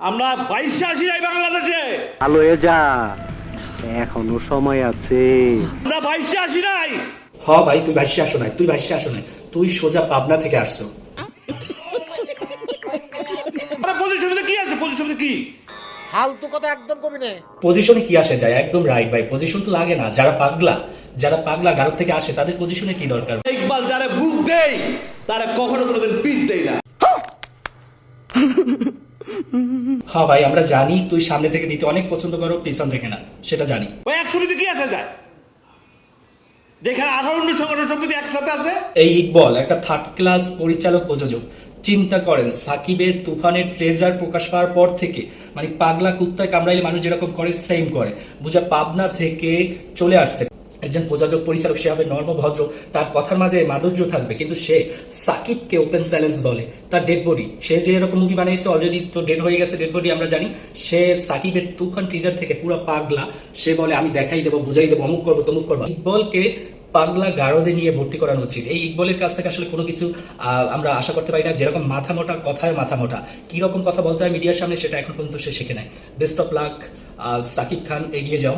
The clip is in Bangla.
আমরা 22 আসি নাই বাংলাদেশে। ভালো হয়ে যা, এখনো সময় আছে। আমরা 22 আসি নাই। হ ভাই, তুই ভাইসে আসো নাই, তুই সোজা পাবনা থেকে আসছো। পজিশনে কি আছে? পজিশনে কি ফালতু কথা একদম কবি না। পজিশনে কি আসে যায়? একদম রাইট ভাই, পজিশন তো লাগে না। যারা পাগলা গারদ থেকে আসে তাদের পজিশনে কি দরকার? ইকবাল যারা বুক দেই তারা কখনো কোনোদিন পিট দেই না। হ্যাঁ ভাই, আমরা জানি তুই সামনে থেকে দিতে অনেক পছন্দ করো, পিছন থেকে না, সেটা জানি। ওই একশোটিতে কি আসা যায় যেখানে 18 সংগঠন সমিতি একসাথে আছে? এই ইকবল একটা থার্ড ক্লাস পরিচালক প্রযোজক। চিন্তা করেন, সাকিবের তুফানের ট্রেজার প্রকাশ পাওয়ার পর থেকে মানে পাগলা কুত্তায় কামড়াইলে মানুষ যেরকম করে সেম করে। বুঝা পাবনা থেকে চলে আসছে একজন প্রযোজক পরিচালক, সে হবে নর্মভদ্র, তার কথার মাঝে মাধুর্য থাকবে, কিন্তু সে সাকিবকে ওপেন চ্যালেঞ্জ বলে। তার ডেড বডি, সে যে এরকম মুভি বানাইছে অলরেডি তো ডেড হয়ে গেছে, ডেড বডি আমরা জানি। সে সাকিবের তুফান টিজার থেকে পুরো পাগলা, সে বলে আমি দেখাই দেবো, বুঝাই দেবো, অমুক করবো তমুক করবো। ইকবলকে পাগলা গারদে নিয়ে ভর্তি করানো উচিত। এই ইকবলের কাছ থেকে আসলে কোনো কিছু আমরা আশা করতে পারি না। যেরকম মাথা মোটা, কথায় মাথা মোটা, কিরকম কথা বলতে হয় মিডিয়ার সামনে সেটা এখন পর্যন্ত সে শিখে নেয়। Best of luck, Shakib Khan, এগিয়ে যাও।